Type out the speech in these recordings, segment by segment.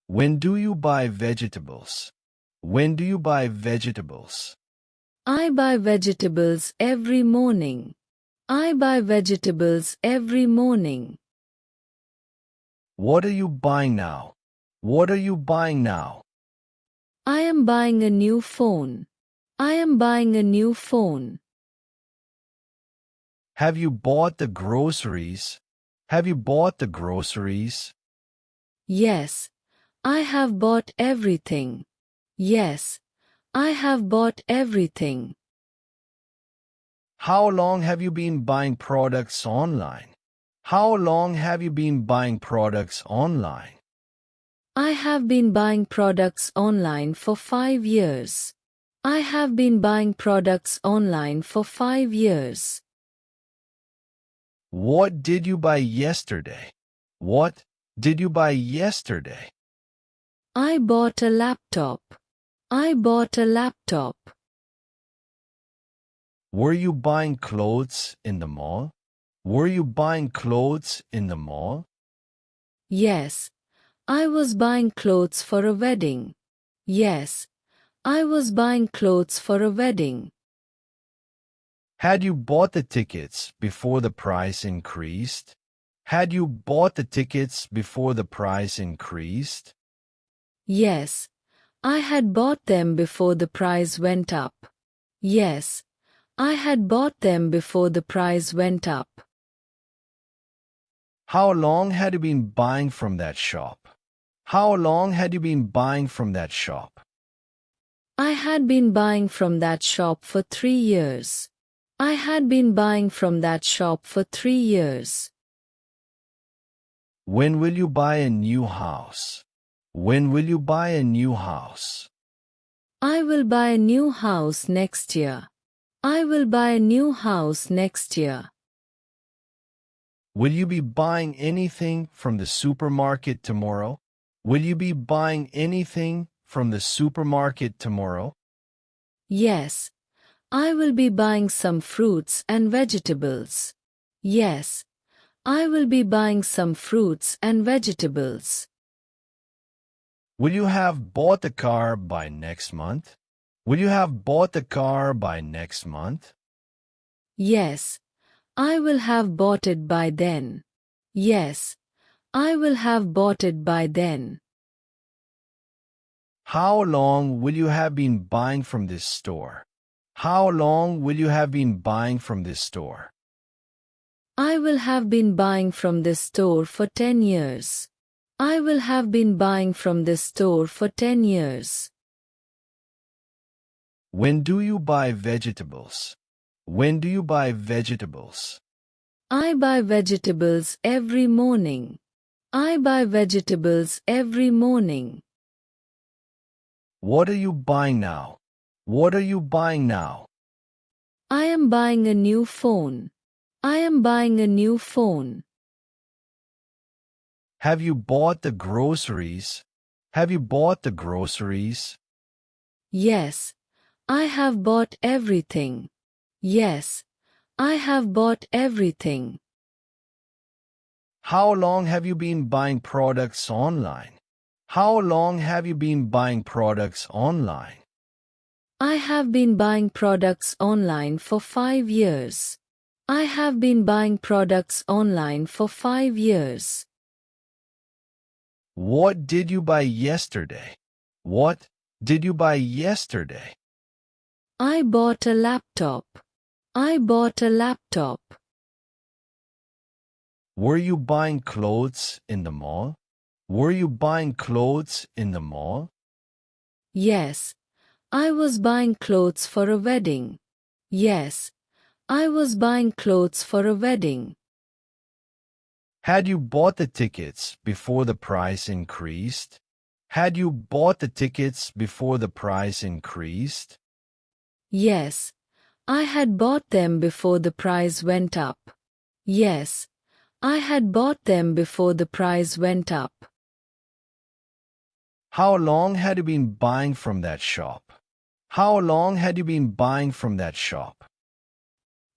When do you buy vegetables? When do you buy vegetables? I buy vegetables every morning. I buy vegetables every morning. What are you buying now? What are you buying now? I am buying a new phone. I am buying a new phone. Have you bought the groceries? Have you bought the groceries? Yes, I have bought everything. Yes, I have bought everything. How long have you been buying products online? How long have you been buying products online? I have been buying products online for 5 years. I have been buying products online for 5 years. What did you buy yesterday? What did you buy yesterday? I bought a laptop. I bought a laptop. Were you buying clothes in the mall? Were you buying clothes in the mall? Yes, I was buying clothes for a wedding. Yes, I was buying clothes for a wedding. Had you bought the tickets before the price increased? Had you bought the tickets before the price increased? Yes, I had bought them before the price went up. Yes, I had bought them before the price went up. How long had you been buying from that shop? How long had you been buying from that shop? I had been buying from that shop for 3 years. I had been buying from that shop for 3 years. When will you buy a new house? When will you buy a new house? I will buy a new house next year. I will buy a new house next year. Will you be buying anything from the supermarket tomorrow? Will you be buying anything from the supermarket tomorrow? Yes, I will be buying some fruits and vegetables. Yes, I will be buying some fruits and vegetables. Will you have bought the car by next month? Will you have bought the car by next month? Yes, I will have bought it by then. Yes, I will have bought it by then. How long will you have been buying from this store? How long will you have been buying from this store? I will have been buying from this store for 10 years. I will have been buying from this store for 10 years. When do you buy vegetables? When do you buy vegetables? I buy vegetables every morning. I buy vegetables every morning. What are you buying now? What are you buying now? I am buying a new phone. I am buying a new phone. Have you bought the groceries? Have you bought the groceries? Yes, I have bought everything. Yes, I have bought everything. How long have you been buying products online? How long have you been buying products online? I have been buying products online for 5 years. I have been buying products online for 5 years. What did you buy yesterday? What did you buy yesterday? I bought a laptop. I bought a laptop. Were you buying clothes in the mall? Were you buying clothes in the mall? Yes, I was buying clothes for a wedding. Yes, I was buying clothes for a wedding. Had you bought the tickets before the price increased? Had you bought the tickets before the price increased? Yes, I had bought them before the price went up. Yes, I had bought them before the price went up. How long had you been buying from that shop? How long had you been buying from that shop?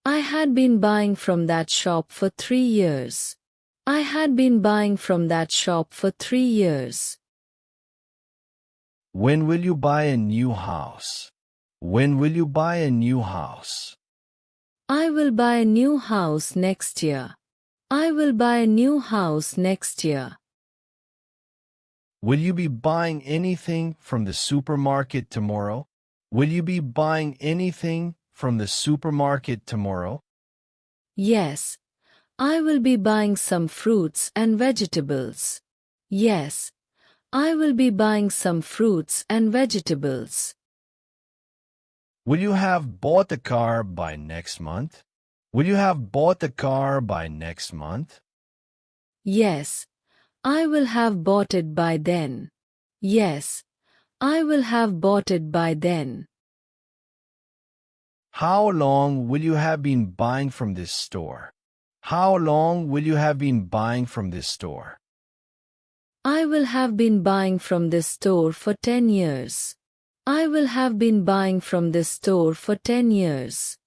I had been buying from that shop for 3 years. I had been buying from that shop for 3 years. When will you buy a new house? When will you buy a new house? I will buy a new house next year. I will buy a new house next year. Will you be buying anything from the supermarket tomorrow? Will you be buying anything from the supermarket tomorrow? Yes, I will be buying some fruits and vegetables. Yes, I will be buying some fruits and vegetables. Will you have bought the car by next month? Will you have bought the car by next month? Yes, I will have bought it by then. Yes, I will have bought it by then. How long will you have been buying from this store? How long will you have been buying from this store? I will have been buying from this store for 10 years. I will have been buying from this store for 10 years.